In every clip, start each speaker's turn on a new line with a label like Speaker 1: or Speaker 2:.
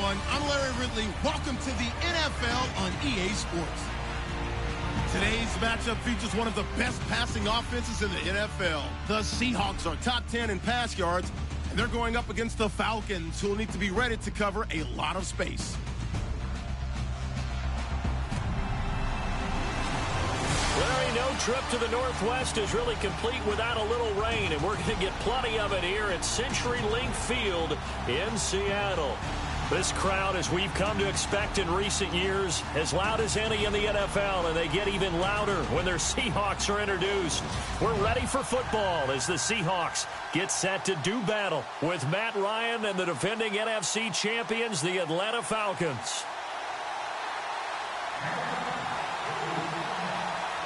Speaker 1: everyone. I'm Larry Ridley. Welcome to the NFL on EA Sports. Today's matchup features one of the best passing offenses in the NFL. The Seahawks are top 10 in pass yards, and they're going up against the Falcons, who will need to be ready to cover a lot of space.
Speaker 2: Larry, no trip to the Northwest is really complete without a little rain, and we're going to get plenty of it here at CenturyLink Field in Seattle. This crowd, as we've come to expect in recent years, as loud as any in the NFL, and they get even louder when their Seahawks are introduced. We're ready for football as the Seahawks get set to do battle with Matt Ryan and the defending NFC champions, the Atlanta Falcons.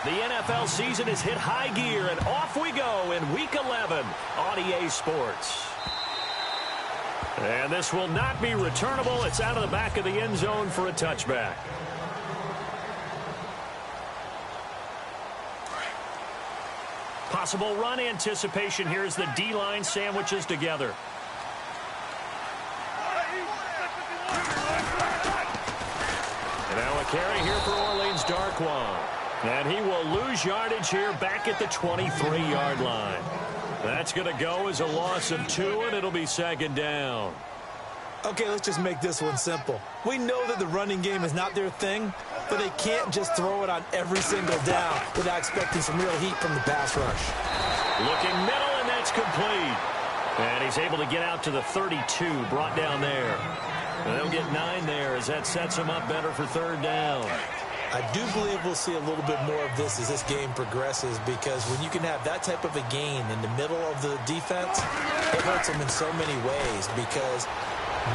Speaker 2: The NFL season has hit high gear, and off we go in Week 11 on EA Sports. And this will not be returnable. It's out of the back of the end zone for a touchback. Possible run anticipation here as the D-line sandwiches together. And now a carry here for Orleans Darkwan. And he will lose yardage here back at the 23-yard line. That's going to go as a loss of 2, and it'll be second down.
Speaker 3: Okay, let's just make this one simple. We know that the running game is not their thing, but they can't just throw it on every single down without expecting some real heat from the pass rush.
Speaker 2: Looking middle, and that's complete. And he's able to get out to the 32, brought down there. And they'll get 9 there as that sets him up better for third down.
Speaker 3: I do believe we'll see a little bit more of this as this game progresses, because when you can have that type of a gain in the middle of the defense, it hurts them in so many ways, because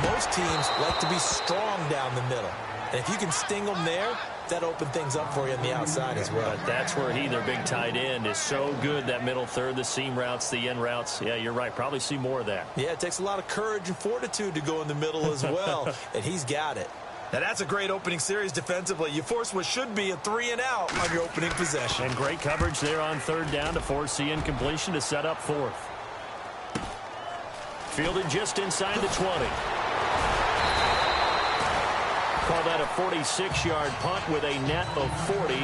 Speaker 3: most teams like to be strong down the middle. And if you can sting them there, that opens things up for you on the outside as well.
Speaker 2: But that's where their big tight end, is so good, that middle third, the seam routes, the end routes. Yeah, you're right. Probably see more of that.
Speaker 3: Yeah, it takes a lot of courage and fortitude to go in the middle as well, and he's got it. Now, that's a great opening series defensively. You force what should be a 3-and-out on your opening possession.
Speaker 2: And great coverage there on third down to force the incompletion to set up fourth. Fielded just inside the 20. Call that a 46-yard punt with a net of 40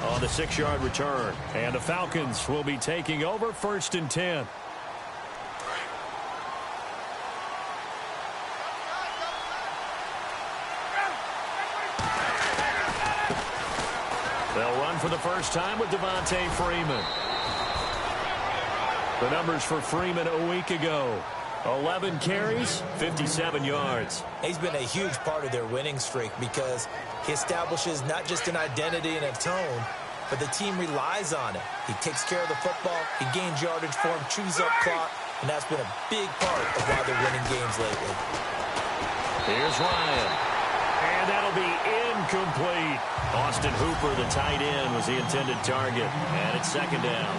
Speaker 2: on the 6-yard return. And the Falcons will be taking over, 1st and 10. They'll run for the first time with Devontae Freeman. The numbers for Freeman a week ago: 11 carries, 57 yards.
Speaker 3: He's been a huge part of their winning streak, because he establishes not just an identity and a tone, but the team relies on it. He takes care of the football, he gains yardage for him, chews up clock, and that's been a big part of why they're winning games lately.
Speaker 2: Here's Ryan. And that'll be incomplete. Austin Hooper, the tight end, was the intended target. And it's second down.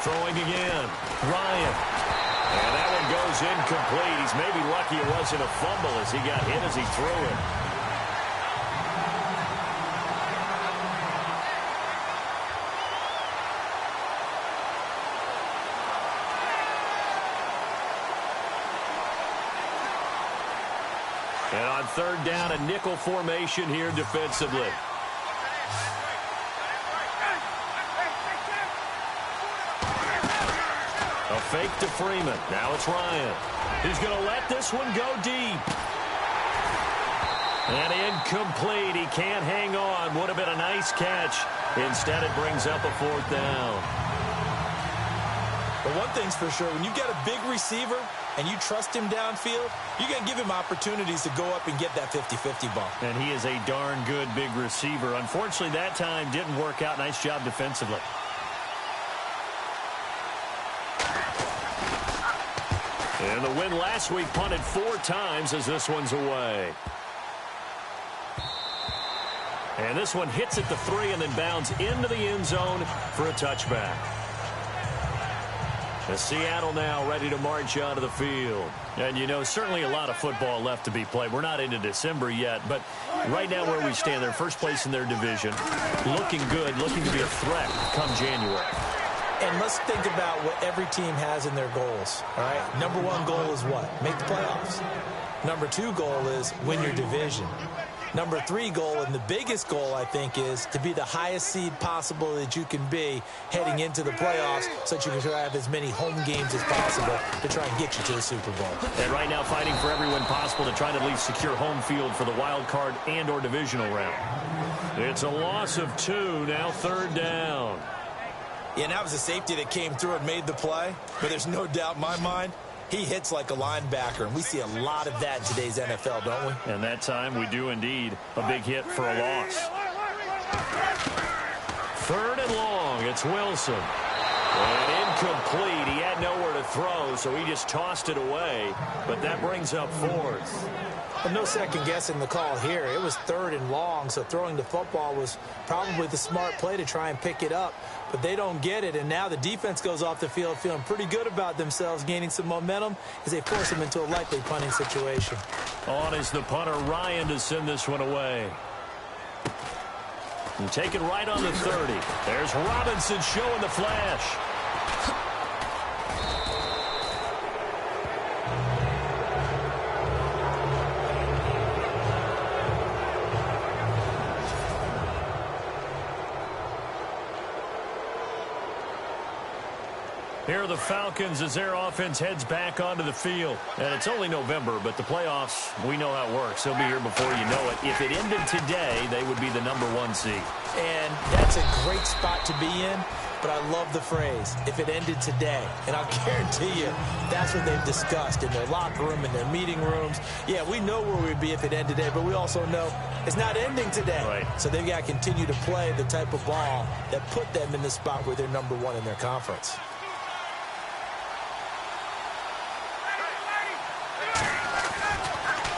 Speaker 2: Throwing again. Ryan. And that one goes incomplete. He's maybe lucky it wasn't a fumble as he got hit as he threw it. And on third down, a nickel formation here defensively. A fake to Freeman. Now it's Ryan. He's going to let this one go deep. And incomplete. He can't hang on. Would have been a nice catch. Instead, it brings up a fourth down.
Speaker 3: But one thing's for sure, when you get a big receiver and you trust him downfield, you're going to give him opportunities to go up and get that 50-50 ball.
Speaker 2: And he is a darn good big receiver. Unfortunately, that time didn't work out. Nice job defensively. And the win last week punted 4 times as this one's away. And this one hits at the 3 and then bounds into the end zone for a touchback. Seattle now ready to march out of the field. And, you know, certainly a lot of football left to be played. We're not into December yet, but right now where we stand, they're first place in their division, looking good, looking to be a threat come January.
Speaker 3: And let's think about what every team has in their goals, all right? Number one goal is what? Make the playoffs. Number two goal is win your division. Number three goal, and the biggest goal, I think, is to be the highest seed possible that you can be heading into the playoffs so that you can have as many home games as possible to try and get you to the Super Bowl.
Speaker 2: And right now fighting for every win possible to try to at least secure home field for the wild card and or divisional round. It's a loss of 2, now 3rd down.
Speaker 3: Yeah, and that was a safety that came through and made the play, but there's no doubt in my mind, he hits like a linebacker, and we see a lot of that in today's NFL, don't we?
Speaker 2: And that time we do indeed. A big hit for a loss. 3rd and long. It's Wilson. And incomplete. He had nowhere to throw, so he just tossed it away. But that brings up 4th.
Speaker 3: Well, no second guessing the call here. It was 3rd and long, so throwing the football was probably the smart play to try and pick it up. But they don't get it, and now the defense goes off the field feeling pretty good about themselves, gaining some momentum as they force them into a likely punting situation.
Speaker 2: On is the punter, Ryan, to send this one away. And take it right on the 30. There's Robinson showing the flash. Here are the Falcons as their offense heads back onto the field. And it's only November, but the playoffs, we know how it works. They'll be here before you know it. If it ended today, they would be the #1 seed.
Speaker 3: And that's a great spot to be in, but I love the phrase, if it ended today. And I'll guarantee you, that's what they've discussed in their locker room, in their meeting rooms. Yeah, we know where we'd be if it ended today, but we also know it's not ending today.
Speaker 2: Right.
Speaker 3: So they've got to continue to play the type of ball that put them in the spot where they're #1 in their conference.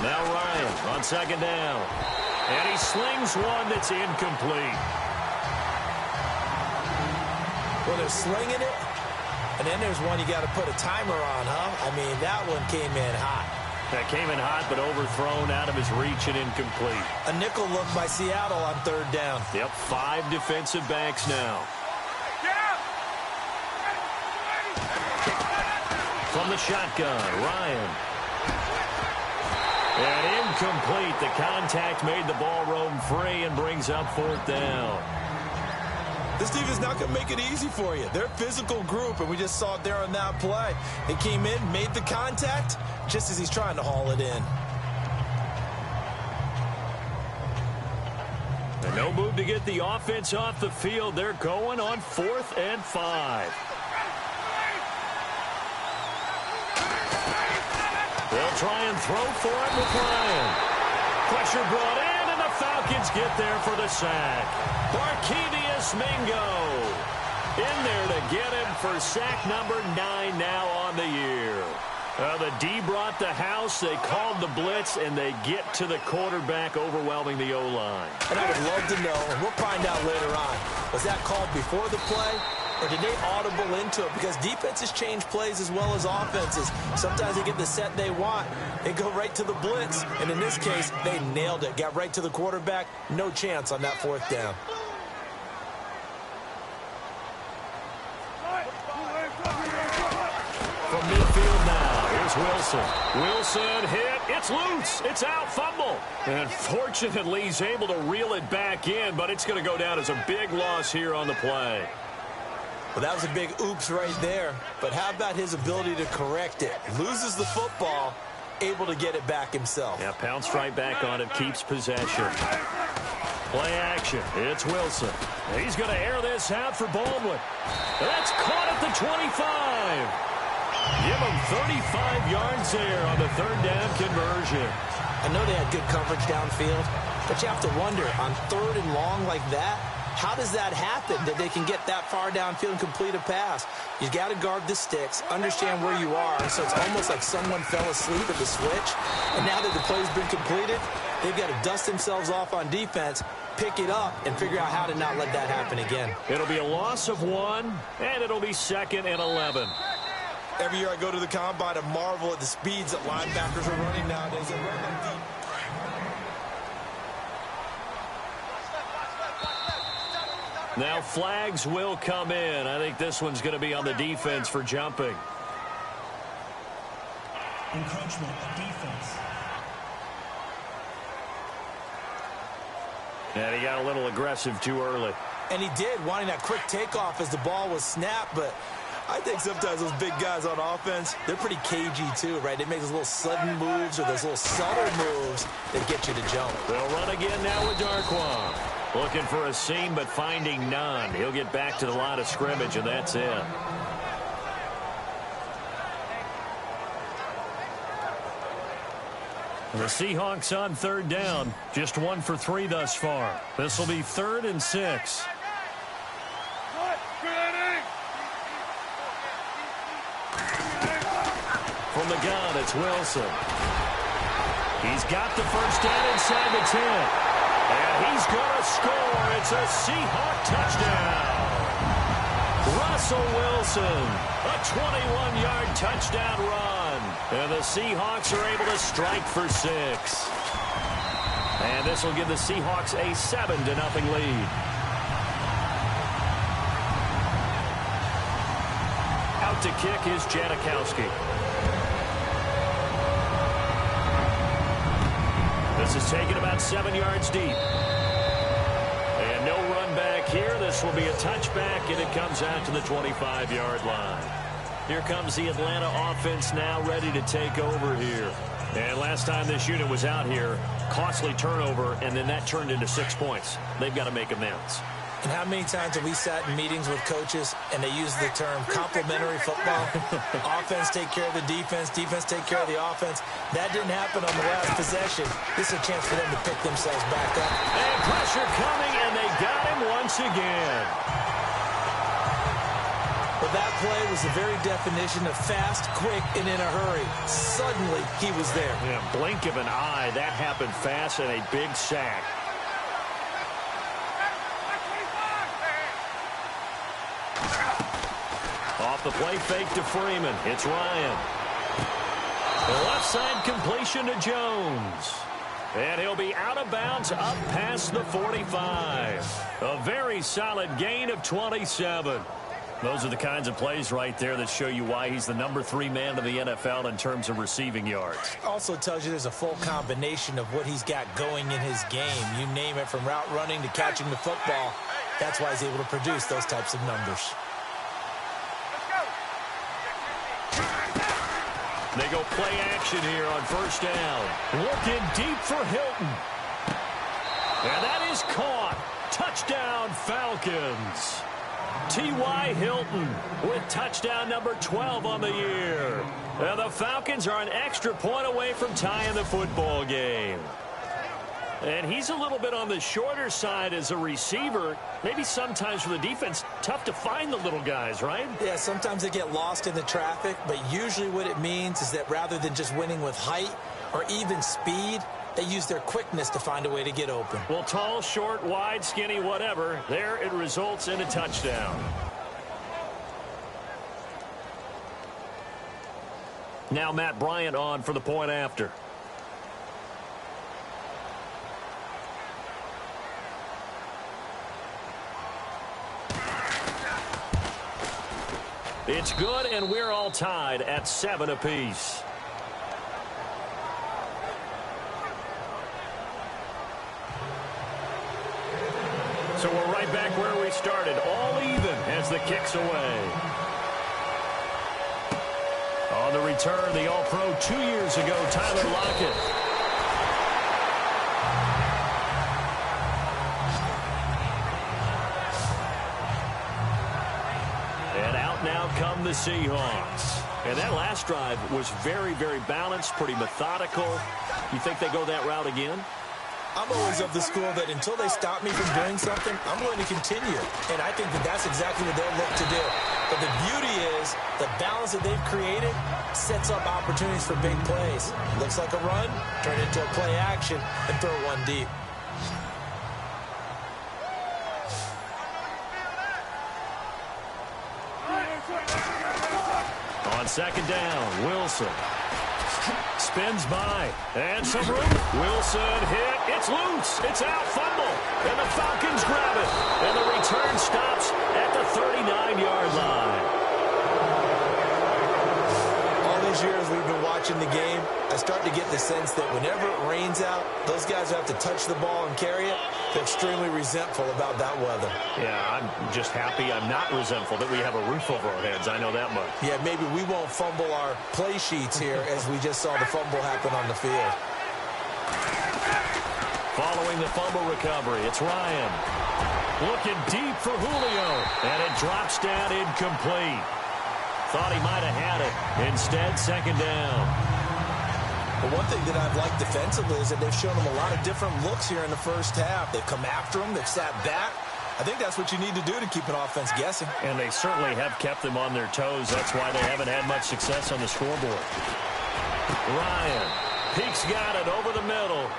Speaker 2: Now Ryan on 2nd down. And he slings one that's incomplete.
Speaker 3: Well, they're slinging it, and then there's one you got to put a timer on, huh? I mean, that one came in hot.
Speaker 2: That came in hot, but overthrown out of his reach and incomplete.
Speaker 3: A nickel look by Seattle on 3rd down.
Speaker 2: Yep, 5 defensive backs now. From the shotgun, Ryan. And incomplete. The contact made the ball roam free and brings up 4th down.
Speaker 3: This team is not going to make it easy for you. They're a physical group, and we just saw it there on that play. They came in, made the contact, just as he's trying to haul it in.
Speaker 2: And no move to get the offense off the field. They're going on 4th and 5. They'll try and throw for it with Ryan. Pressure brought in, and the Falcons get there for the sack. Barkevius Mingo in there to get him for sack number 9 now on the year. The D brought the house. They called the blitz, and they get to the quarterback, overwhelming the O-line.
Speaker 3: And I would love to know, and we'll find out later on, was that called before the play? Or did they audible into it? Because defenses change plays as well as offenses. Sometimes they get the set they want. They go right to the blitz. And in this case, they nailed it. Got right to the quarterback. No chance on that 4th down.
Speaker 2: From midfield now, here's Wilson. Wilson hit. It's loose. It's out. Fumble. And fortunately, he's able to reel it back in, but it's going to go down as a big loss here on the play.
Speaker 3: Well, that was a big oops right there. But how about his ability to correct it? Loses the football, able to get it back himself.
Speaker 2: Yeah, pounced right back on it, keeps possession. Play action. It's Wilson. He's going to air this out for Baldwin. That's caught at the 25. Give him 35 yards there on the 3rd down conversion.
Speaker 3: I know they had good coverage downfield, but you have to wonder, on 3rd and long like that, how does that happen, that they can get that far downfield and complete a pass? You got to guard the sticks, understand where you are, so it's almost like someone fell asleep at the switch, and now that the play's been completed, they've got to dust themselves off on defense, pick it up, and figure out how to not let that happen again.
Speaker 2: It'll be a loss of 1, and it'll be 2nd and 11.
Speaker 3: Every year I go to the combine and marvel at the speeds that linebackers are running nowadays. They run them deep.
Speaker 2: Now flags will come in. I think this one's going to be on the defense for jumping.
Speaker 4: Encroachment of defense.
Speaker 2: And he got a little aggressive too early.
Speaker 3: And he did, wanting that quick takeoff as the ball was snapped. But I think sometimes those big guys on offense, they're pretty cagey too, right? They make those little sudden moves or those little subtle moves that get you to jump.
Speaker 2: They'll run again now with Darquan. Looking for a seam, but finding none. He'll get back to the line of scrimmage, and that's it. The Seahawks on third down. Just 1 for 3 thus far. This will be 3rd and 6. From the gun, it's Wilson. He's got the first down inside the 10. And he's going to score. It's a Seahawk touchdown. Russell Wilson, a 21-yard touchdown run. And the Seahawks are able to strike for 6. And this will give the Seahawks a 7-0 lead. Out to kick is Janikowski. This is taken about 7 yards deep. And no run back here. This will be a touchback, and it comes out to the 25-yard line. Here comes the Atlanta offense now ready to take over here. And last time this unit was out here, costly turnover, and then that turned into 6 points. They've got to make amends.
Speaker 3: And how many times have we sat in meetings with coaches and they use the term complementary football? Offense take care of the defense, defense take care of the offense. That didn't happen on the last possession. This is a chance for them to pick themselves back up.
Speaker 2: And pressure coming, and they got him once again.
Speaker 3: But that play was the very definition of fast, quick, and in a hurry. Suddenly, he was there.
Speaker 2: Yeah, blink of an eye. That happened fast, and a big sack. Off the play fake to Freeman. It's Ryan. The left side completion to Jones. And he'll be out of bounds up past the 45. A very solid gain of 27. Those are the kinds of plays right there that show you why he's the number 3 man in the NFL in terms of receiving yards.
Speaker 3: Also tells you there's a full combination of what he's got going in his game. You name it, from route running to catching the football. That's why he's able to produce those types of numbers.
Speaker 2: They go play action here on first down. Looking deep for Hilton. And that is caught. Touchdown, Falcons. T.Y. Hilton with touchdown number 12 on the year. And the Falcons are an extra point away from tying the football game. And he's a little bit on the shorter side as a receiver. Maybe sometimes for the defense, tough to find the little guys, right?
Speaker 3: Yeah, sometimes they get lost in the traffic, but usually what it means is that rather than just winning with height or even speed, they use their quickness to find a way to get open.
Speaker 2: Well, tall, short, wide, skinny, whatever, there it results in a touchdown. Now Matt Bryant on for the point after. It's good, and we're all tied at 7 apiece. So we're right back where we started, all even as the kick's away. On the return, the All-Pro 2 years ago, Tyler Lockett. And out now come the Seahawks. And that last drive was very, very balanced, pretty methodical. You think they go that route again?
Speaker 3: I'm always of the school that until they stop me from doing something, I'm going to continue. And I think that that's exactly what they'll look to do. But the beauty is the balance that they've created sets up opportunities for big plays. Looks like a run, turn it into a play action, and throw one deep.
Speaker 2: On On second down, Wilson spins by, and some room. Wilson hit. It's loose. It's out. Fumble. And the Falcons grab it. And the return stops at the 39-yard line.
Speaker 3: All these years we've been watching the game, I start to get the sense that whenever it rains out, those guys who have to touch the ball and carry it, they're extremely resentful about that weather.
Speaker 2: Yeah, I'm just happy I'm not resentful that we have a roof over our heads. I know that much.
Speaker 3: Yeah, maybe we won't fumble our play sheets here as we just saw the fumble happen on the field.
Speaker 2: Following the fumble recovery, it's Ryan. Looking deep for Julio, and it drops down incomplete. Thought he might have had it. Instead, second down.
Speaker 3: But one thing that I've liked defensively is that they've shown them a lot of different looks here in the first half. They've come after them. They've sat back. I think that's what you need to do to keep an offense guessing.
Speaker 2: And they certainly have kept them on their toes. That's why they haven't had much success on the scoreboard. Ryan. Peek's got it over the middle.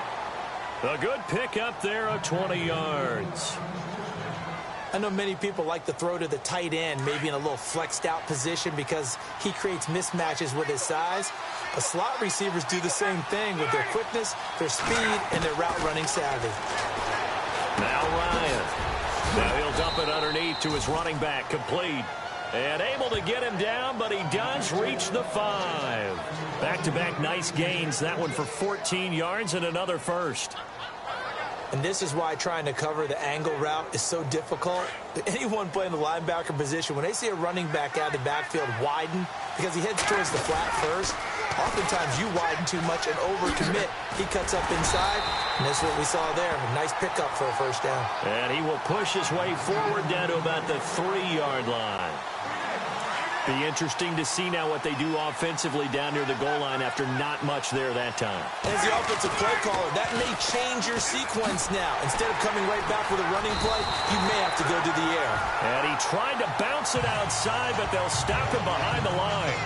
Speaker 2: A good pick up there of 20 yards.
Speaker 3: I know many people like to throw to the tight end, maybe in a little flexed out position because he creates mismatches with his size. But slot receivers do the same thing with their quickness, their speed, and their route running savvy.
Speaker 2: Now Ryan. Now he'll dump it underneath to his running back, complete. And able to get him down, but he does reach the 5. Back-to-back nice gains. That one for 14 yards and another first.
Speaker 3: And this is why trying to cover the angle route is so difficult. Anyone playing the linebacker position, when they see a running back out of the backfield widen because he heads towards the flat first, oftentimes you widen too much and overcommit. He cuts up inside, and that's what we saw there. A nice pickup for a first down.
Speaker 2: And he will push his way forward down to about the 3-yard line. Be interesting to see now what they do offensively down near the goal line after not much there that time.
Speaker 3: As the offensive play caller, that may change your sequence now. Instead of coming right back with a running play, you may have to go to the air.
Speaker 2: And he tried to bounce it outside, but they'll stop him behind the line.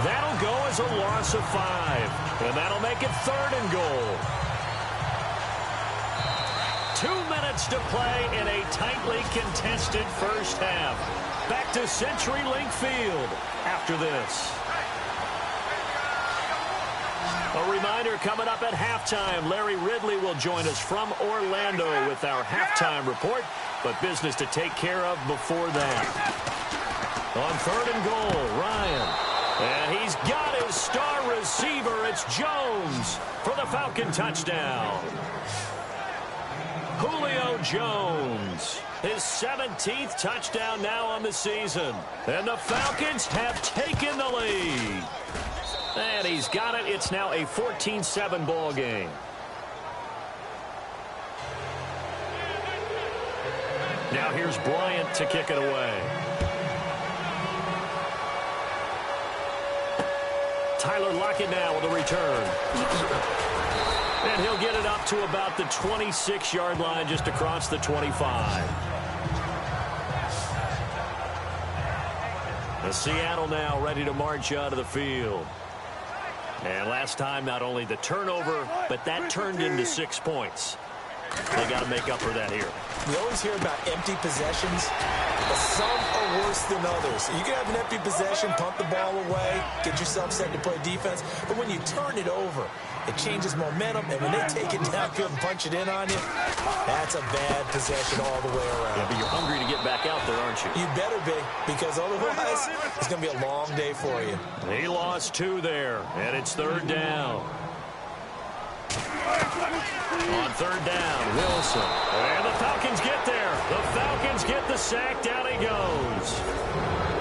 Speaker 2: That'll go as a loss of 5. And that'll make it 3rd and goal. 2 minutes to play in a tightly contested first half. Back to CenturyLink Field after this. A reminder coming up at halftime. Larry Ridley will join us from Orlando with our halftime report, but business to take care of before that. On 3rd and goal, Ryan. And he's got his star receiver. It's Jones for the Falcon touchdown. Julio Jones. His 17th touchdown now on the season. And the Falcons have taken the lead. And he's got it. It's now a 14-7 ball game. Now here's Bryant to kick it away. Tyler Lockett now with a return. And he'll get it up to about the 26-yard line, just across the 25. The Seattle now ready to march out of the field. And last time, not only the turnover, but that turned into 6 points. They got to make up for that here.
Speaker 3: We always hear about empty possessions, but some are worse than others. You can have an empty possession, pump the ball away, get yourself set to play defense, but when you turn it over, it changes momentum, and when they take it downfield and punch it in on you, that's a bad possession all the way around.
Speaker 2: Yeah, but you're hungry to get back out there, aren't you?
Speaker 3: You better be, because otherwise, it's going to be a long day for you.
Speaker 2: He lost 2 there, and it's 3rd down. On 3rd down, Wilson. And the Falcons get there. The Falcons get the sack. Down he goes.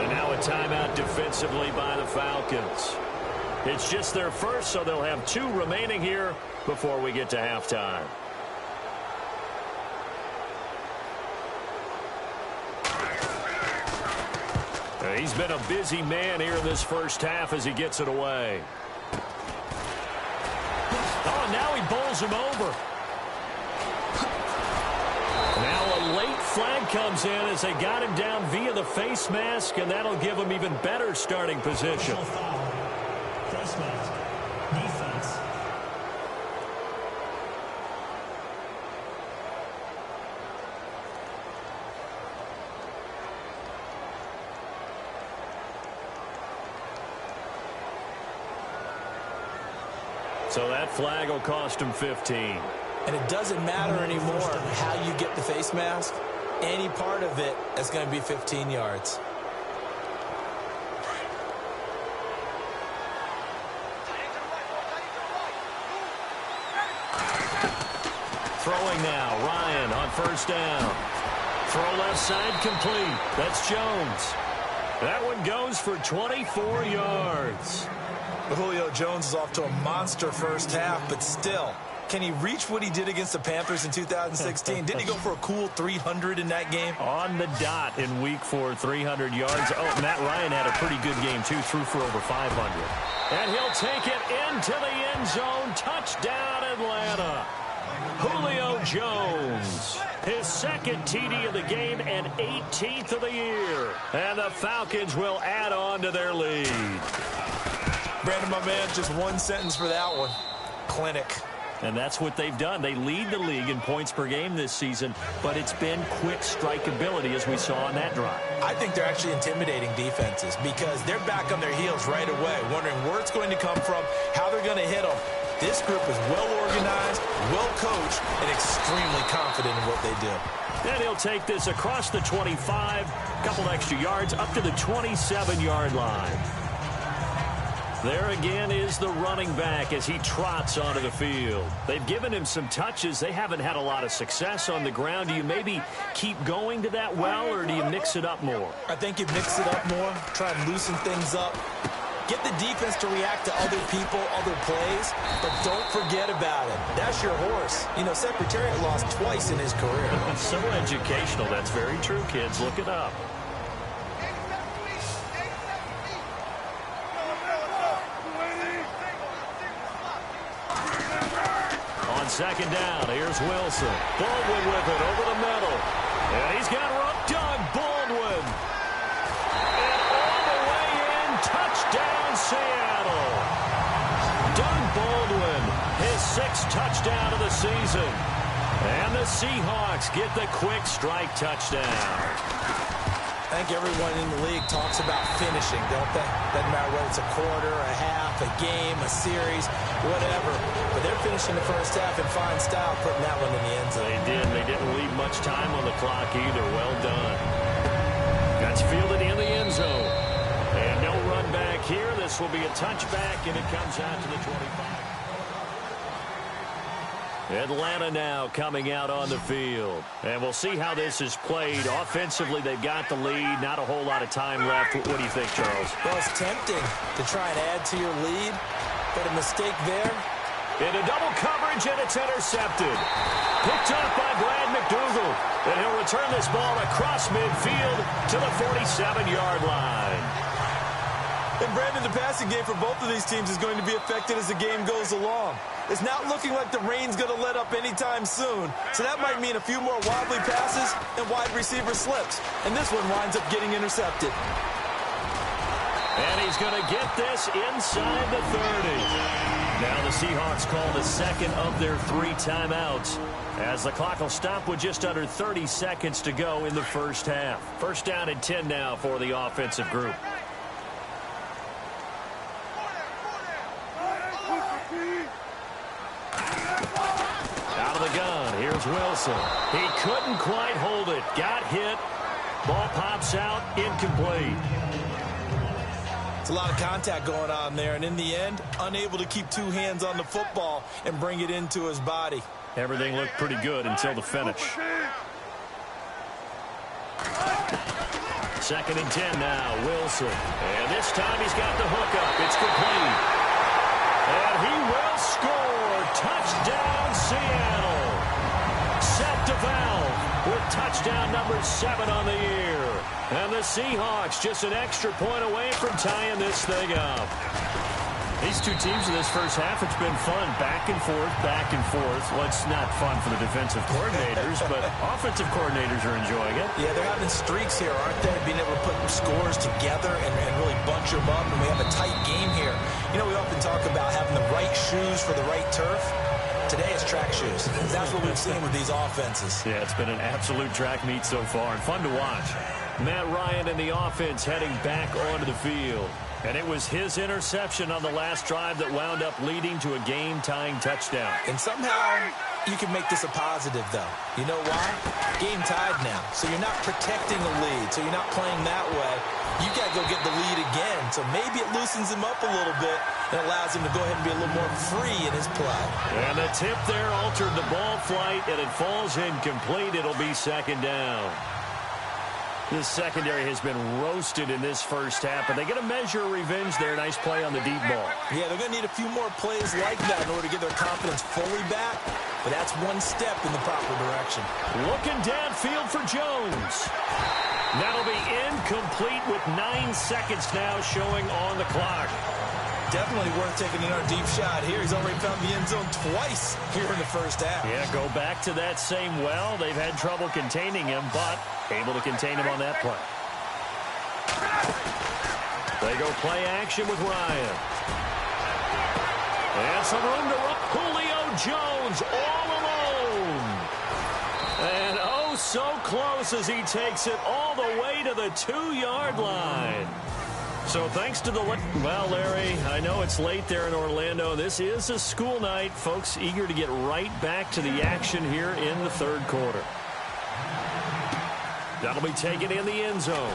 Speaker 2: And now a timeout defensively by the Falcons. It's just their first, so they'll have 2 remaining here before we get to halftime. He's been a busy man here in this first half as he gets it away. Oh, and now he bowls him over. Now a late flag comes in as they got him down via the face mask, and that'll give him even better starting position.
Speaker 4: Face mask. Defense.
Speaker 2: So that flag will cost him 15.
Speaker 3: And it doesn't matter anymore how you get the face mask. Any part of it is going to be 15 yards.
Speaker 2: Throwing now, Ryan on first down. Throw left side complete. That's Jones. That one goes for 24 yards.
Speaker 3: Julio Jones is off to a monster first half, but still, can he reach what he did against the Panthers in 2016? Didn't he go for a cool 300 in that game?
Speaker 2: On the dot in week 4, 300 yards. Oh, Matt Ryan had a pretty good game, too. Threw for over 500. And he'll take it into the end zone. Touchdown, Atlanta. Julio Jones, his second TD of the game and 18th of the year. And the Falcons will add on to their lead.
Speaker 3: Brandon, my man, just one sentence for that one. Clinic.
Speaker 2: And that's what they've done. They lead the league in points per game this season, but it's been quick strikeability as we saw on that drive.
Speaker 3: I think they're actually intimidating defenses because they're back on their heels right away, wondering where it's going to come from, how they're going to hit them. This group is well-organized, well-coached, and extremely confident in what they do.
Speaker 2: And he'll take this across the 25, a couple extra yards, up to the 27-yard line. There again is the running back as he trots onto the field. They've given him some touches. They haven't had a lot of success on the ground. Do you maybe keep going to that well, or do you mix it up more?
Speaker 3: I think you mix it up more, try and loosen things up. Get the defense to react to other people, other plays, but don't forget about it. That's your horse. You know, Secretariat lost twice in his career.
Speaker 2: So educational. That's very true, kids. Look it up. On second down, here's Wilson. Baldwin with it over the middle. And he's got Doug Baldwin. And all the way in, touchdown Seattle. Doug Baldwin, his 6th touchdown of the season. And the Seahawks get the quick strike touchdown.
Speaker 3: I think everyone in the league talks about finishing, don't they? Doesn't matter whether it's a quarter, a half, a game, a series, whatever. But they're finishing the first half in fine style, putting that one in the end zone.
Speaker 2: They did. They didn't leave much time on the clock either. Well done. That's fielded in the end zone. And no run back here. This will be a touchback, and it comes out to the 25. Atlanta now coming out on the field. And we'll see how this is played. Offensively, they've got the lead. Not a whole lot of time left. What do you think, Charles?
Speaker 3: Well, it's tempting to try and add to your lead, but a mistake there.
Speaker 2: Into double coverage, and it's intercepted. Picked up by Brad McDougall. And he'll return this ball across midfield to the 47-yard line.
Speaker 3: And Brandon, the passing game for both of these teams is going to be affected as the game goes along. It's not looking like the rain's going to let up anytime soon. So that might mean a few more wobbly passes and wide receiver slips. And this one winds up getting intercepted.
Speaker 2: And he's going to get this inside the 30. Now the Seahawks call the second of their 3 timeouts, as the clock will stop with just under 30 seconds to go in the first half. First down and 10 now for the offensive group. Out of the gun, here's Wilson. He couldn't quite hold it. Got hit. Ball pops out, incomplete.
Speaker 3: It's a lot of contact going on there, and in the end, unable to keep 2 hands on the football and bring it into his body.
Speaker 2: Everything looked pretty good until the finish. Second and 10 now, Wilson. And this time he's got the hookup. It's complete. And he will score. Touchdown, Seattle. Set to Valve with touchdown number 7 on the year. And the Seahawks just an extra point away from tying this thing up. These 2 teams in this first half, it's been fun. Back and forth, back and forth. Well, it's not fun for the defensive coordinators, but offensive coordinators are enjoying it.
Speaker 3: Yeah, they're having streaks here, aren't they? Being able to put scores together and really bunch them up, and we have a tight game here. You know, we often talk about having the right shoes for the right turf. Today it's track shoes. That's what we've seen with these offenses.
Speaker 2: Yeah, it's been an absolute track meet so far and fun to watch. Matt Ryan and the offense heading back onto the field. And it was his interception on the last drive that wound up leading to a game-tying touchdown.
Speaker 3: And somehow you can make this a positive, though. You know why? Game tied now. So you're not protecting the lead. So you're not playing that way. You got to go get the lead again. So maybe it loosens him up a little bit and allows him to go ahead and be a little more free in his play.
Speaker 2: And the tip there altered the ball flight, and it falls incomplete. It'll be second down. This secondary has been roasted in this first half, but they get a measure of revenge there. Nice play on the deep ball.
Speaker 3: Yeah, they're going to need a few more plays like that in order to get their confidence fully back, but that's one step in the proper direction. Looking downfield for Jones.
Speaker 2: That'll be incomplete with 9 seconds now showing on the clock.
Speaker 3: Definitely worth taking another deep shot here. He's already found the end zone twice here in the first half.
Speaker 2: Yeah, go back to that same well. They've had trouble containing him, but able to contain him on that play. They go play action with Ryan. And some room to run. Julio Jones all alone. And oh, so close as he takes it all the way to the 2-yard line. So thanks to the... Well, Larry, I know it's late there in Orlando. This is a school night. Folks eager to get right back to the action here in the third quarter. That'll be taken in the end zone.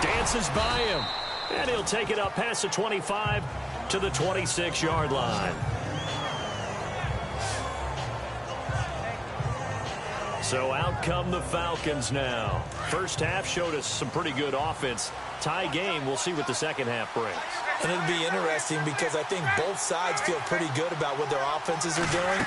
Speaker 2: Dances by him. And he'll take it up past the 25 to the 26-yard line. So out come the Falcons now. First half showed us some pretty good offense. Tie game. We'll see what the second half brings.
Speaker 3: And it'll be interesting because I think both sides feel pretty good about what their offenses are doing.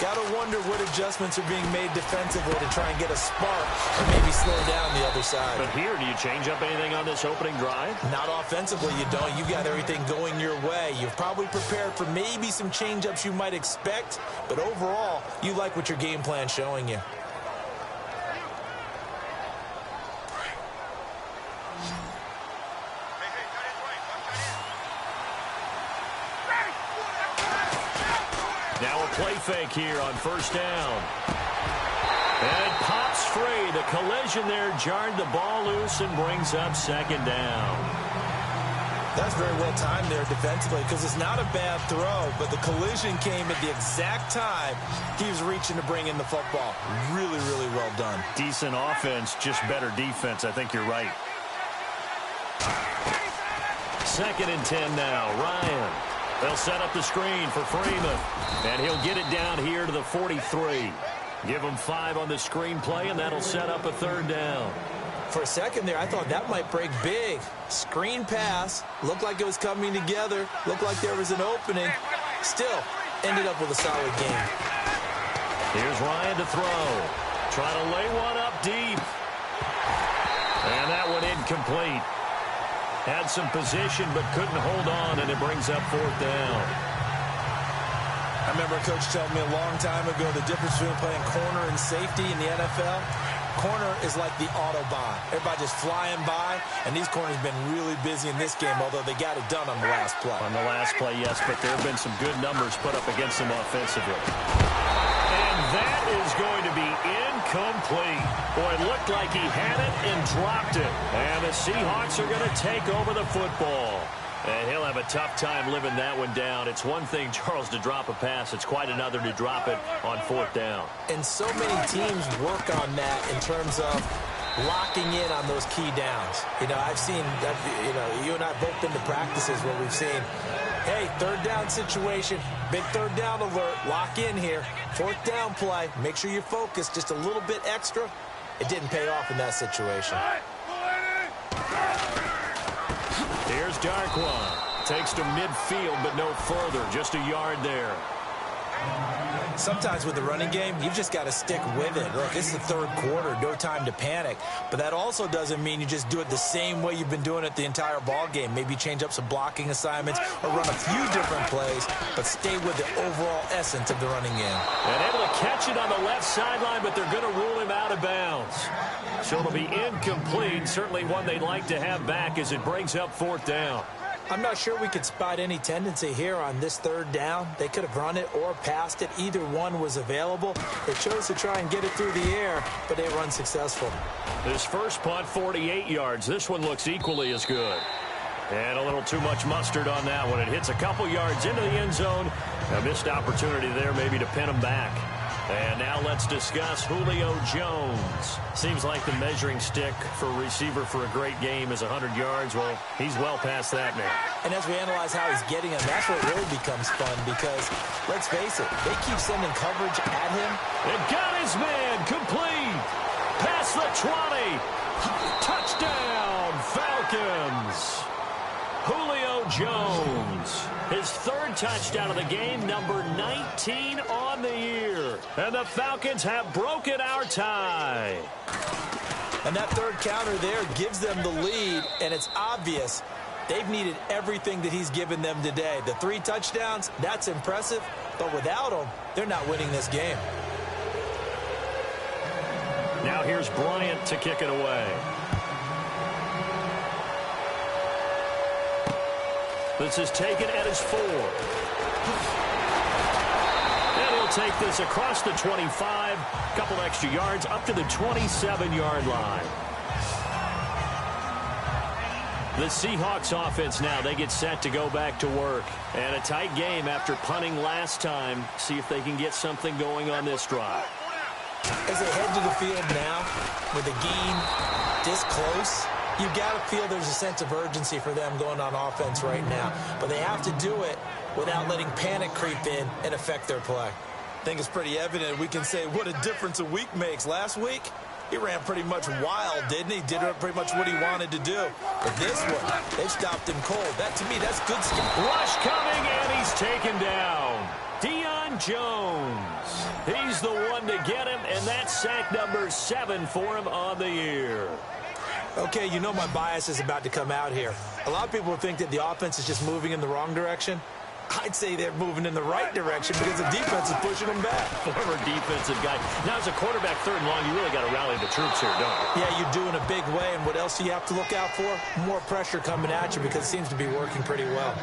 Speaker 3: Got to wonder what adjustments are being made defensively to try and get a spark or maybe slow down the other side.
Speaker 2: But here, do you change up anything on this opening drive?
Speaker 3: Not offensively, you don't. You got everything going your way. You've probably prepared for maybe some change-ups you might expect, but overall, you like what your game plan's showing you.
Speaker 2: Now a play fake here on first down. And it pops free. The collision there jarred the ball loose and brings up second down.
Speaker 3: That's very well timed there defensively because it's not a bad throw, but the collision came at the exact time he was reaching to bring in the football. Really, really well done.
Speaker 2: Decent offense, just better defense. I think you're right. Second and 10 now. Ryan. They'll set up the screen for Freeman. And he'll get it down here to the 43. Give him 5 on the screen play, and that'll set up a third down.
Speaker 3: For a second there, I thought that might break big. Screen pass. Looked like it was coming together. Looked like there was an opening. Still, ended up with a solid game.
Speaker 2: Here's Ryan to throw. Trying to lay one up deep. And that one incomplete. Had some position but couldn't hold on, and it brings up fourth down.
Speaker 3: I remember a coach telling me a long time ago the difference between playing corner and safety in the NFL. Corner is like the Autobahn. Everybody just flying by, and these corners have been really busy in this game, although they got it done on the last play.
Speaker 2: On the last play, yes, but there have been some good numbers put up against them offensively. And that is going to be incomplete. Boy, it looked like he had it and dropped it. And the Seahawks are going to take over the football. And he'll have a tough time living that one down. It's one thing, Charles, to drop a pass. It's quite another to drop it on fourth down.
Speaker 3: And so many teams work on that in terms of locking in on those key downs. You know, I've seen, you and I both been to practices where we've seen, hey, third down situation, big third down alert, lock in here. Fourth down play, make sure you're focused just a little bit extra. It didn't pay off in that situation.
Speaker 2: Here's Darkwa. Takes to midfield, but no further. Just a yard there.
Speaker 3: Sometimes with the running game, you've just got to stick with it. Look, it's the third quarter, no time to panic. But that also doesn't mean you just do it the same way you've been doing it the entire ball game. Maybe change up some blocking assignments or run a few different plays, but stay with the overall essence of the running game.
Speaker 2: And able to catch it on the left sideline, but they're going to rule him out of bounds. So it'll be incomplete. Certainly one they'd like to have back as it brings up fourth down.
Speaker 3: I'm not sure we could spot any tendency here on this third down. They could have run it or passed it. Either one was available. They chose to try and get it through the air, but they were unsuccessful.
Speaker 2: This first punt, 48 yards. This one looks equally as good. And a little too much mustard on that one. It hits a couple yards into the end zone. A missed opportunity there maybe to pin them back. And now let's discuss Julio Jones. Seems like the measuring stick for a receiver for a great game is 100 yards. Well, he's well past that now.
Speaker 3: And as we analyze how he's getting them, that's what really becomes fun because, let's face it, they keep sending coverage at him.
Speaker 2: It got his man complete. Past the 20. Touchdown, Falcons. Julio Jones, his third touchdown of the game, number 19 on the year. And the Falcons have broken our tie.
Speaker 3: And that third counter there gives them the lead, and it's obvious they've needed everything that he's given them today. The 3 touchdowns, that's impressive, but without him, they're not winning this game.
Speaker 2: Now here's Bryant to kick it away. This is taken at his 4. And he'll take this across the 25. Couple extra yards up to the 27-yard line. The Seahawks offense now, they get set to go back to work. And a tight game after punting last time. See if they can get something going on this drive.
Speaker 3: As they head to the field now, with the game this close, you've got to feel there's a sense of urgency for them going on offense right now. But they have to do it without letting panic creep in and affect their play. I think it's pretty evident we can say what a difference a week makes. Last week, he ran pretty much wild, didn't he? Did pretty much what he wanted to do. But this one, they've stopped him cold. That, to me, that's good stuff.
Speaker 2: Rush coming, and he's taken down. Deion Jones. He's the one to get him, and that's sack number 7 for him on the year.
Speaker 3: Okay, you know my bias is about to come out here. A lot of people think that the offense is just moving in the wrong direction. I'd say they're moving in the right direction because the defense is pushing them back.
Speaker 2: Former defensive guy. Now, as a quarterback, 3rd and long, you really got to rally the troops here, don't you?
Speaker 3: Yeah, you do in a big way, and what else do you have to look out for? More pressure coming at you because it seems to be working pretty well.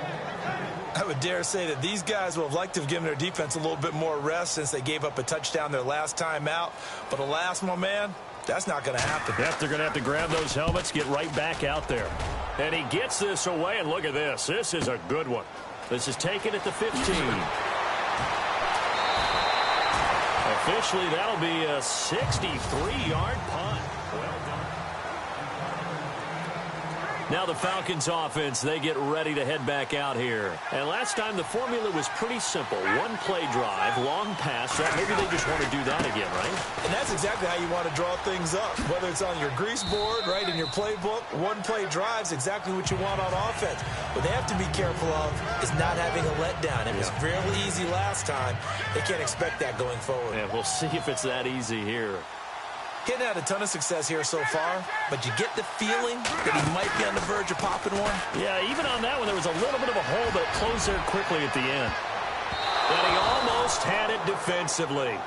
Speaker 3: I would dare say that these guys would have liked to have given their defense a little bit more rest since they gave up a touchdown their last time out. But alas, my man, that's not going to happen.
Speaker 2: Yep, they're going to have to grab those helmets, get right back out there. And he gets this away, and look at this. This is a good one. This is taken at the 15. Officially, that'll be a 63-yard punt. Well done. Now the Falcons offense, they get ready to head back out here. And last time the formula was pretty simple. 1 play drive, long pass. So maybe they just want to do that again, right?
Speaker 3: And that's exactly how you want to draw things up. Whether it's on your grease board, right, in your playbook, 1 play drive's exactly what you want on offense. What they have to be careful of is not having a letdown. It was fairly easy last time. They can't expect that going forward.
Speaker 2: Yeah, we'll see if it's that easy here.
Speaker 3: Getting had a ton of success here so far, but you get the feeling that he might be on the verge of popping one.
Speaker 2: Yeah, even on that one, there was a little bit of a hole, but it closed there quickly at the end. And he almost had it defensively.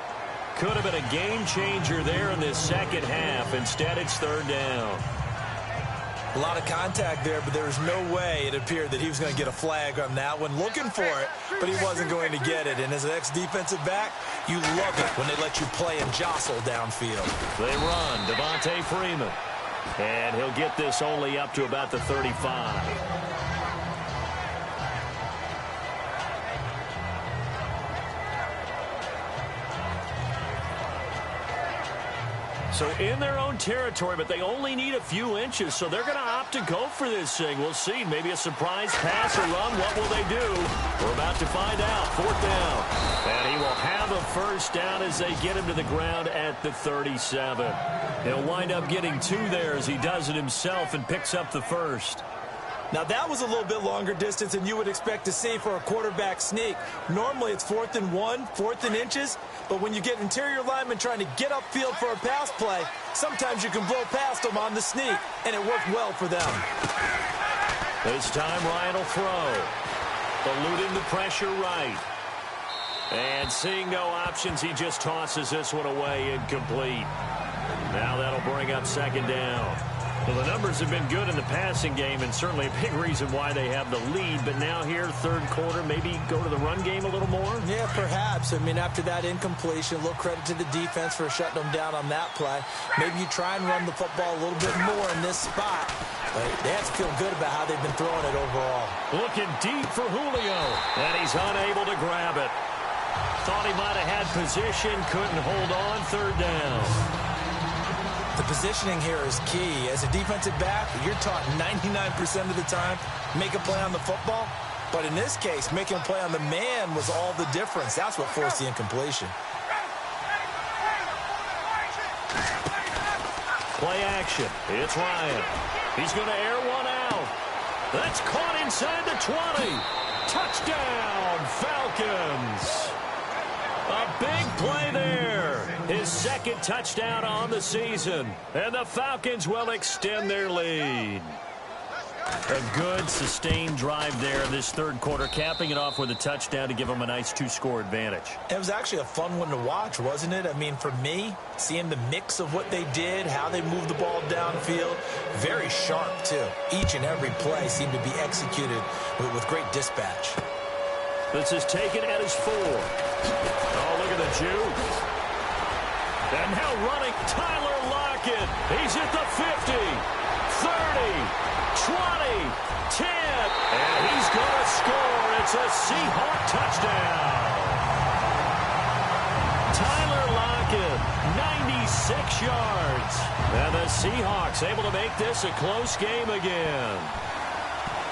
Speaker 2: Could have been a game changer there in this second half. Instead, it's 3rd down.
Speaker 3: A lot of contact there, but there was no way it appeared that he was going to get a flag on that one. Looking for it, but he wasn't going to get it. And as an ex-defensive back, you love it when they let you play and jostle downfield.
Speaker 2: They run. Devontae Freeman. And he'll get this only up to about the 35. So in their own territory, but they only need a few inches, so they're going to opt to go for this thing. We'll see. Maybe a surprise pass or run. What will they do? We're about to find out. 4th down. And he will have a 1st down as they get him to the ground at the 37. He'll wind up getting 2 there as he does it himself and picks up the 1st.
Speaker 3: Now, that was a little bit longer distance than you would expect to see for a quarterback sneak. Normally, it's 4th and 1, 4th and inches. But when you get interior linemen trying to get upfield for a pass play, sometimes you can blow past them on the sneak, and it worked well for them.
Speaker 2: This time, Ryan will throw. Eluding the pressure right. And seeing no options, he just tosses this one away incomplete. Now that'll bring up 2nd down. Well, the numbers have been good in the passing game, and certainly a big reason why they have the lead. But now here, third quarter, maybe go to the run game a little more?
Speaker 3: Yeah, perhaps. I mean, after that incompletion, a little credit to the defense for shutting them down on that play. Maybe you try and run the football a little bit more in this spot. But they have to feel good about how they've been throwing it overall.
Speaker 2: Looking deep for Julio, and he's unable to grab it. Thought he might have had position, couldn't hold on, third down.
Speaker 3: The positioning here is key. As a defensive back, you're taught 99% of the time, make a play on the football. But in this case, making a play on the man was all the difference. That's what forced the incompletion.
Speaker 2: Play action. It's Ryan. He's going to air one out. That's caught inside the 20. Touchdown, Falcons. A big play there. His second touchdown on the season. And the Falcons will extend their lead. A good, sustained drive there in this third quarter, capping it off with a touchdown to give them a nice two-score advantage.
Speaker 3: It was actually a fun one to watch, wasn't it? I mean, for me, seeing the mix of what they did, how they moved the ball downfield, very sharp, too. Each and every play seemed to be executed with great dispatch.
Speaker 2: This is taken at his 4. Oh, look at the juke. And now running, Tyler Lockett. He's at the 50, 30, 20, 10, and he's going to score. It's a Seahawk touchdown. Tyler Lockett, 96 yards. And the Seahawks able to make this a close game again.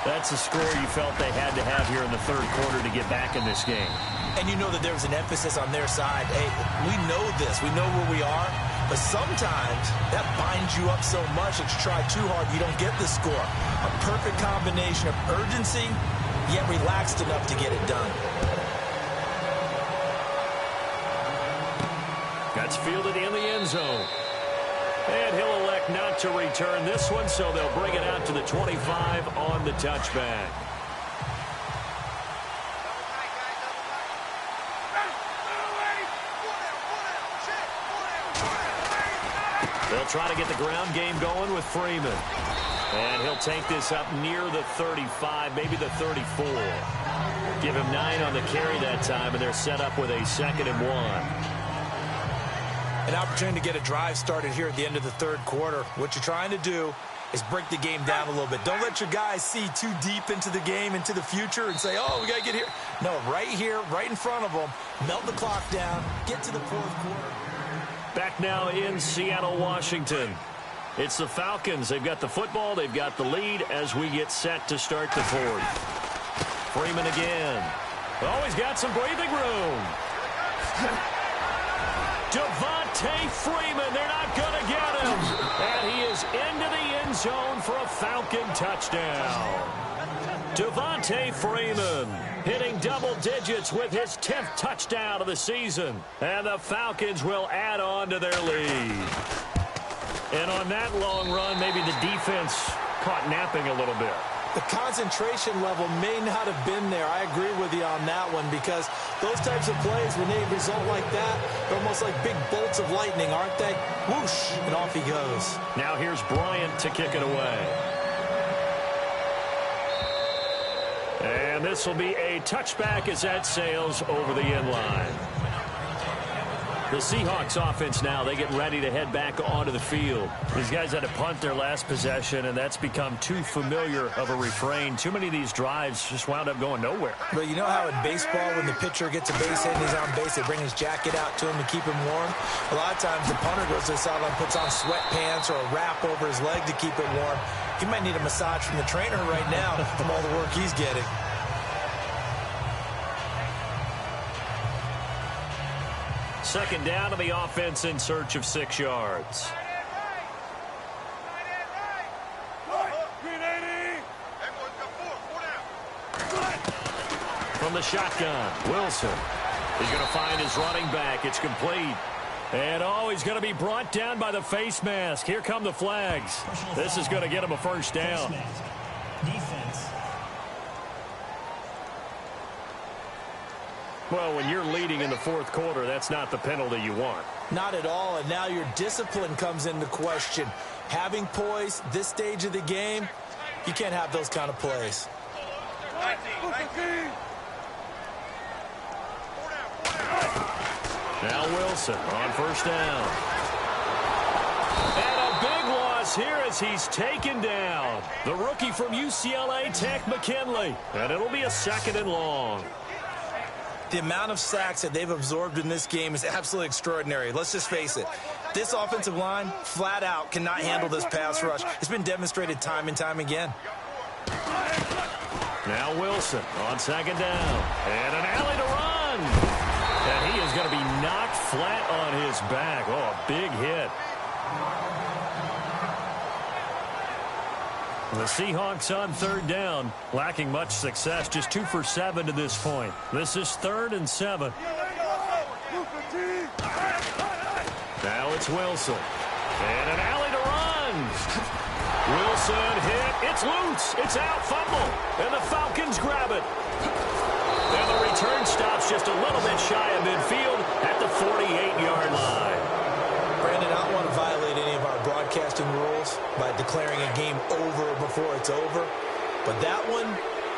Speaker 2: That's a score you felt they had to have here in the third quarter to get back in this game.
Speaker 3: And you know that there was an emphasis on their side. Hey, we know this. We know where we are. But sometimes that binds you up so much that you try too hard, you don't get the score. A perfect combination of urgency, yet relaxed enough to get it done.
Speaker 2: That's fielded in the end zone. And he'll elect not to return this one, so they'll bring it out to the 25 on the touchback. They'll try to get the ground game going with Freeman. And he'll take this up near the 35, maybe the 34. Give him 9 on the carry that time, and they're set up with a 2nd and 1.
Speaker 3: An opportunity to get a drive started here at the end of the third quarter. What you're trying to do is break the game down a little bit. Don't let your guys see too deep into the game, into the future, and say, oh, we got to get here. No, right here, right in front of them. Melt the clock down. Get to the fourth quarter.
Speaker 2: Back now in Seattle, Washington. It's the Falcons. They've got the football. They've got the lead as we get set to start the fourth. Freeman again. Oh, he's got some breathing room. Devontae Freeman. They're not going to get him. And he is into the end zone for a Falcon touchdown. Devontae Freeman hitting double digits with his 10th touchdown of the season. And the Falcons will add on to their lead. And on that long run, maybe the defense caught napping a little bit.
Speaker 3: The concentration level may not have been there. I agree with you on that one, because those types of plays, when they result like that, they're almost like big bolts of lightning, aren't they? Whoosh, and off he goes.
Speaker 2: Now here's Bryant to kick it away. And this will be a touchback as that sails over the end line. The Seahawks offense now, they get ready to head back onto the field. These guys had to punt their last possession, and that's become too familiar of a refrain. Too many of these drives just wound up going nowhere.
Speaker 3: But you know how in baseball, when the pitcher gets a base hit and he's on base, they bring his jacket out to him to keep him warm? A lot of times the punter goes to the sideline, puts on sweatpants or a wrap over his leg to keep it warm. He might need a massage from the trainer right now from all the work he's getting.
Speaker 2: Second down to the offense in search of 6 yards. From the shotgun, Wilson. He's going to find his running back. It's complete. And, oh, he's going to be brought down by the face mask. Here come the flags. This is going to get him a first down.
Speaker 4: Defense.
Speaker 2: Well, when you're leading in the fourth quarter, that's not the penalty you want.
Speaker 3: Not at all, and now your discipline comes into question. Having poise this stage of the game, you can't have those kind of plays.
Speaker 2: Now Wilson on first down. And a big loss here as he's taken down. The rookie from UCLA, Tech McKinley. And it'll be a 2nd and long.
Speaker 3: The amount of sacks that they've absorbed in this game is absolutely extraordinary. Let's just face it. This offensive line, flat out, cannot handle this pass rush. It's been demonstrated time and time again.
Speaker 2: Now Wilson on 2nd down. And an alley to run. And he is going to be knocked flat on his back. Oh, a big hit. The Seahawks on 3rd down, lacking much success, just 2 for 7 to this point. This is 3rd and 7. Now it's Wilson. And an alley to run. Wilson hit. It's loose. It's out. Fumble. And the Falcons grab it. And the return stops just a little bit shy of midfield at the 48-yard line.
Speaker 3: Brandon, I don't want to violate any of our broadcasting rules by declaring a game over before it's over. But that one,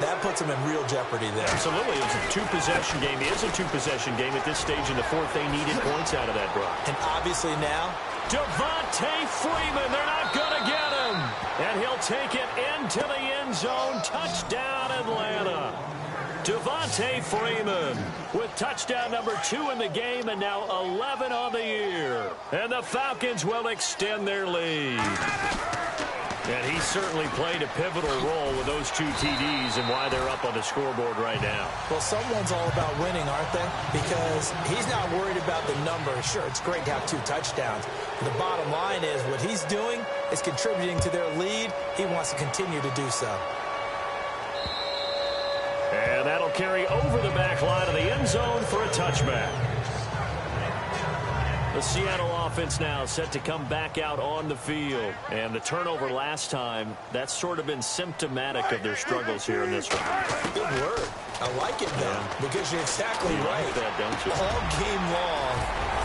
Speaker 3: that puts them in real jeopardy there.
Speaker 2: Absolutely. It's a 2-possession game. It is a 2-possession game at this stage in the 4th. They needed points out of that, Brock.
Speaker 3: And obviously now,
Speaker 2: Devontae Freeman, they're not going to get him. And he'll take it into the end zone. Touchdown, Atlanta. Devontae Freeman with touchdown number 2 in the game and now 11 on the year. And the Falcons will extend their lead. And he certainly played a pivotal role with those 2 TDs and why they're up on the scoreboard right now.
Speaker 3: Well, someone's all about winning, aren't they? Because he's not worried about the number. Sure, it's great to have 2 touchdowns. But the bottom line is what he's doing is contributing to their lead. He wants to continue to do so.
Speaker 2: And that'll carry over the back line of the end zone for a touchback. The Seattle offense now set to come back out on the field. And the turnover last time, that's sort of been symptomatic of their struggles here in this one.
Speaker 3: Good word. I like it, though, because you're exactly right.
Speaker 2: Like that, don't you?
Speaker 3: All game long,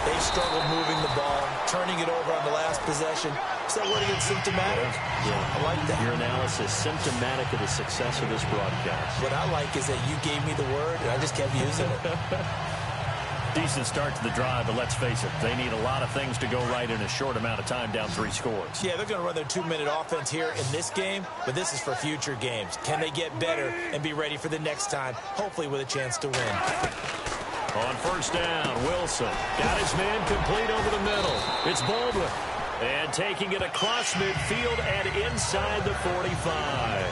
Speaker 3: they struggled moving the ball, turning it over on the last possession. Is that word again, symptomatic?
Speaker 2: Yeah,
Speaker 3: I like that.
Speaker 2: Your analysis, symptomatic of the success of this broadcast.
Speaker 3: What I like is that you gave me the word, and I just kept using it.
Speaker 2: Decent start to the drive, but let's face it, they need a lot of things to go right in a short amount of time, down 3 scores.
Speaker 3: Yeah, they're going to run their 2-minute offense here in this game, but this is for future games. Can they get better and be ready for the next time, hopefully with a chance to win?
Speaker 2: On first down, Wilson got his man complete over the middle. It's Baldwin. And taking it across midfield and inside the 45.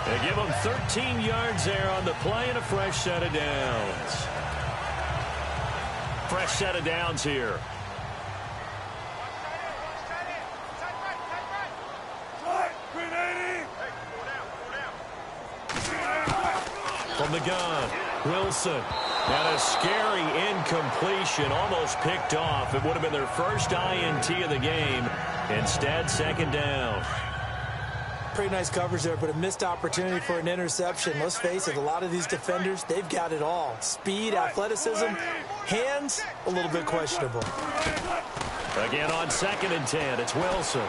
Speaker 2: They give him 13 yards there on the play and a fresh set of downs. Fresh set of downs here. From the gun, Wilson. And a scary incompletion, almost picked off. It would have been their first INT of the game. Instead, 2nd down.
Speaker 3: Pretty nice coverage there, but a missed opportunity for an interception. Let's face it, a lot of these defenders, they've got it all. Speed, athleticism, hands, a little bit questionable.
Speaker 2: Again on 2nd and 10, it's Wilson.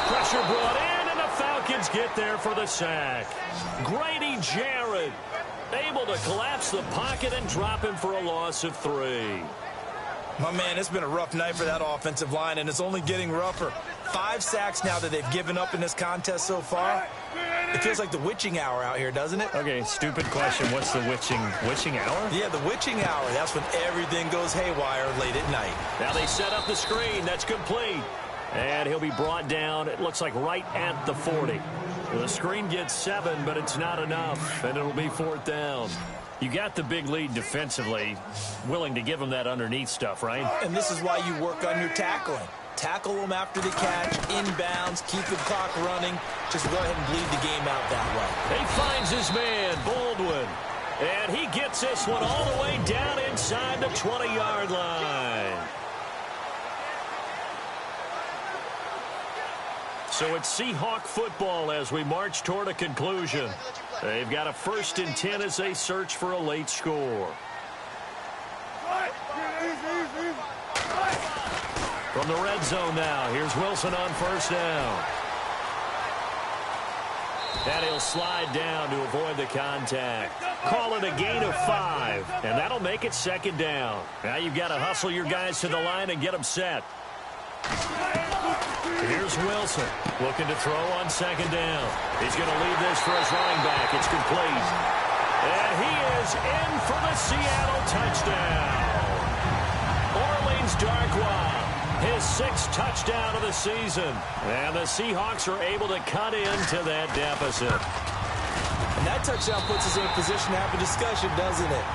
Speaker 2: Pressure brought in, and the Falcons get there for the sack. Grady Jarrett able to collapse the pocket and drop him for a loss of 3.
Speaker 3: My man, it's been a rough night for that offensive line, and it's only getting rougher. 5 sacks now that they've given up in this contest so far. It feels like the witching hour out here, doesn't it?
Speaker 2: Okay, stupid question. What's the witching hour?
Speaker 3: Yeah, the witching hour. That's when everything goes haywire late at night.
Speaker 2: Now they set up the screen. That's complete. And he'll be brought down, it looks like, right at the 40. The screen gets 7, but it's not enough, and it'll be 4th down. You got the big lead defensively, willing to give them that underneath stuff, right?
Speaker 3: And this is why you work on your tackling. Tackle them after the catch, inbounds, keep the clock running. Just go ahead and bleed the game out that way.
Speaker 2: He finds his man, Baldwin. And he gets this one all the way down inside the 20-yard line. So it's Seahawk football as we march toward a conclusion. They've got a 1st and 10 as they search for a late score. From the red zone now, here's Wilson on first down. And he'll slide down to avoid the contact. Call it a gain of 5, and that'll make it second down. Now you've got to hustle your guys to the line and get them set. Here's Wilson looking to throw on second down. He's going to leave this for his running back. It's complete. And he is in for the Seattle touchdown. Orleans Darkwa, his 6th touchdown of the season. And the Seahawks are able to cut into that deficit.
Speaker 3: And that touchdown puts us in a position to have a discussion, doesn't it?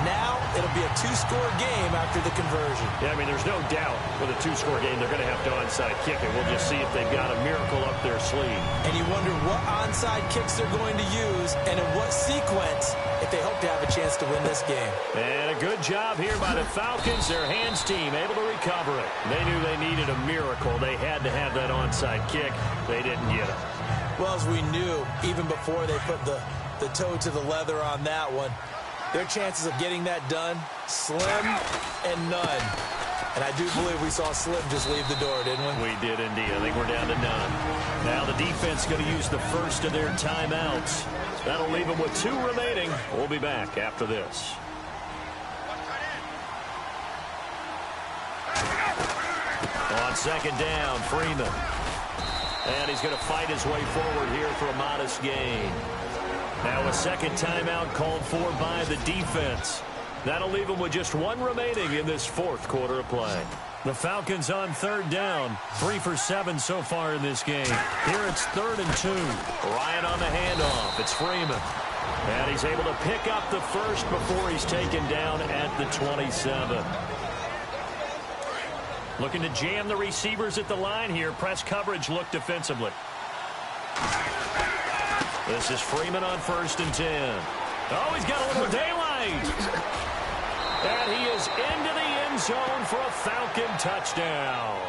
Speaker 3: Now it'll be a 2-score game after the conversion.
Speaker 2: Yeah, I mean, there's no doubt with a 2-score game they're going to have to onside kick it. We'll just see if they've got a miracle up their sleeve.
Speaker 3: And you wonder what onside kicks they're going to use and in what sequence if they hope to have a chance to win this game.
Speaker 2: And a good job here by the Falcons, their hands team, able to recover it. They knew they needed a miracle. They had to have that onside kick. They didn't get it.
Speaker 3: Well, as we knew, even before they put the toe to the leather on that one, their chances of getting that done, slim and none. And I do believe we saw Slim just leave the door, didn't we?
Speaker 2: We did indeed. I think we're down to none. Now the defense going to use the first of their timeouts. That'll leave them with 2 remaining. We'll be back after this. On second down, Freeman. And he's going to fight his way forward here for a modest gain. Now a second timeout called for by the defense. That'll leave them with just 1 remaining in this 4th quarter of play. The Falcons on third down. 3 for 7 so far in this game. Here it's 3rd and 2. Ryan on the handoff. It's Freeman. And he's able to pick up the first before he's taken down at the 27. Looking to jam the receivers at the line here. Press coverage look defensively. This is Freeman on 1st and 10. Oh, he's got a little daylight. And he is into the end zone for a Falcon touchdown.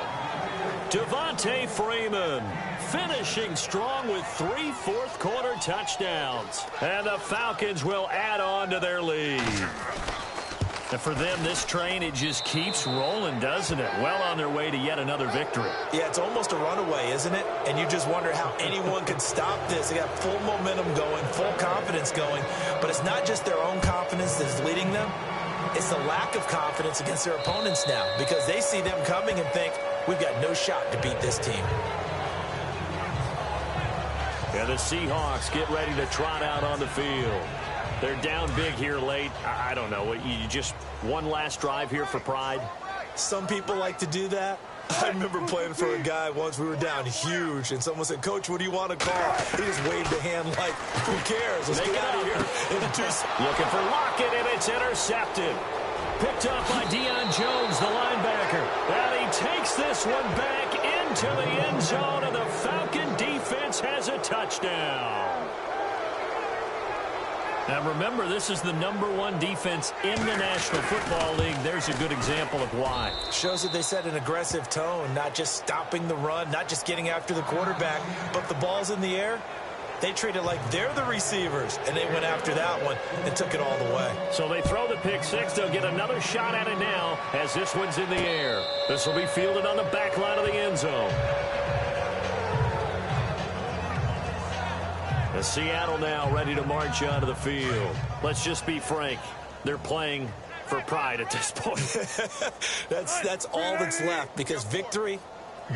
Speaker 2: Devontae Freeman finishing strong with 3 fourth-quarter touchdowns. And the Falcons will add on to their lead. And for them, this train, it just keeps rolling, doesn't it? Well on their way to yet another victory.
Speaker 3: Yeah, it's almost a runaway, isn't it? And you just wonder how anyone could stop this. They got full momentum going, full confidence going. But it's not just their own confidence that's leading them. It's the lack of confidence against their opponents now because they see them coming and think, we've got no shot to beat this team.
Speaker 2: Yeah, the Seahawks get ready to trot out on the field. They're down big here late. I don't know. You just one last drive here for pride?
Speaker 3: Some people like to do that. I remember playing for a guy once. We were down huge, and someone said, Coach, what do you want to call? He just waved a hand like, who cares? Let's get out of here.
Speaker 2: Looking for Lockett, and it's intercepted. Picked up by Deion Jones, the linebacker. And he takes this one back into the end zone, and the Falcon defense has a touchdown. Now, remember, this is the #1 defense in the National Football League. There's a good example of why.
Speaker 3: Shows that they set an aggressive tone, not just stopping the run, not just getting after the quarterback, but the ball's in the air. They treat it like they're the receivers, and they went after that one and took it all the way.
Speaker 2: So they throw the pick six. They'll get another shot at it now as this one's in the air. This will be fielded on the back line of the end zone. As Seattle now ready to march onto the field. Let's just be frank. They're playing for pride at this point.
Speaker 3: That's all that's left because victory,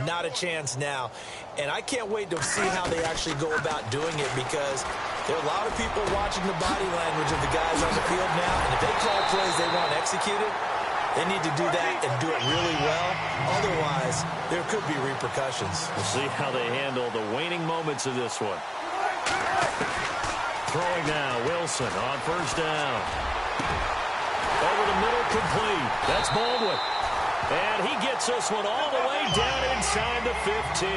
Speaker 3: not a chance now. And I can't wait to see how they actually go about doing it because there are a lot of people watching the body language of the guys on the field now. And if they call plays they want executed, they need to do that and do it really well. Otherwise, there could be repercussions.
Speaker 2: We'll see how they handle the waning moments of this one. Throwing now, Wilson on first down. Over the middle, complete. That's Baldwin. And he gets this one all the way down inside the 15.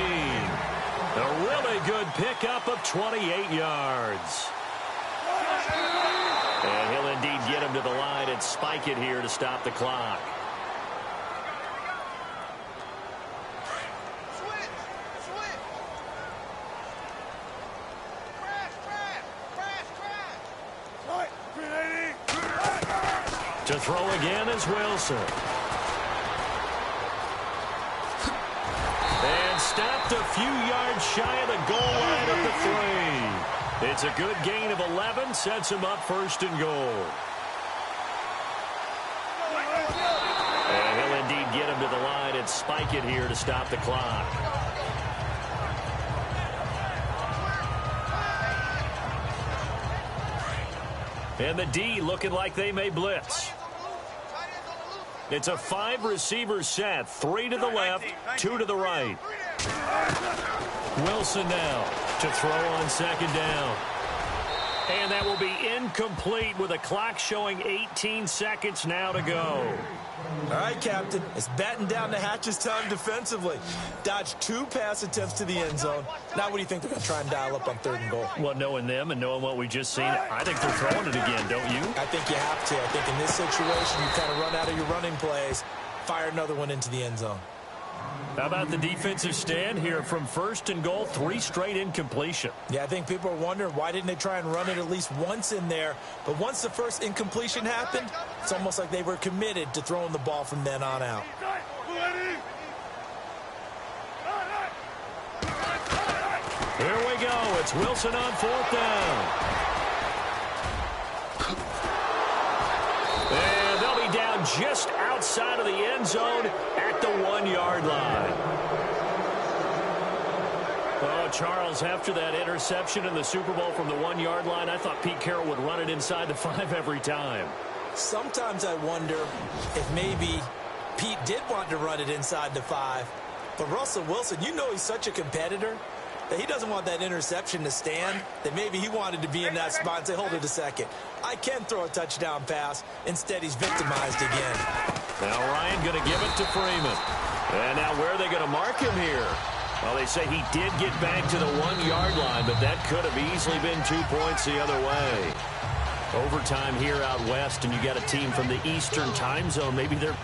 Speaker 2: A really good pickup of 28 yards. And he'll indeed get him to the line and spike it here to stop the clock. To throw again is Wilson. And stopped a few yards shy of the goal line of the 3. It's a good gain of 11, sets him up 1st and goal. And he'll indeed get him to the line and spike it here to stop the clock. And the D looking like they may blitz. It's a 5-receiver set. 3 to the left, 2 to the right. Wilson now to throw on 2nd down. And that will be incomplete with a clock showing 18 seconds now to go.
Speaker 3: All right, Captain. It's batten down the hatches time defensively. Dodged 2 pass attempts to the end zone. Now what do you think they're going to try and dial up on 3rd and goal?
Speaker 2: Well, knowing them and knowing what we just seen, I think they're throwing it again, don't you?
Speaker 3: I think you have to. I think in this situation, you kind of run out of your running plays, fire another one into the end zone.
Speaker 2: How about the defensive stand here from 1st and goal, 3 straight incompletion?
Speaker 3: Yeah, I think people are wondering why didn't they try and run it at least once in there. But once the first incompletion happened, it's almost like they were committed to throwing the ball from then on out.
Speaker 2: Here we go. It's Wilson on 4th down. And they'll be down just outside of the end zone at the 1-yard line. Oh, Charles, after that interception in the Super Bowl from the 1-yard line, I thought Pete Carroll would run it inside the 5 every time.
Speaker 3: Sometimes I wonder if maybe Pete did want to run it inside the 5. But Russell Wilson, you know he's such a competitor that he doesn't want that interception to stand, that maybe he wanted to be in that spot and say, hold it a second. I can throw a touchdown pass. Instead, he's victimized again.
Speaker 2: Now Ryan going to give it to Freeman. And now where are they going to mark him here? Well, they say he did get back to the 1-yard line, but that could have easily been 2 points the other way. Overtime here out west, and you got a team from the Eastern time zone. Maybe they're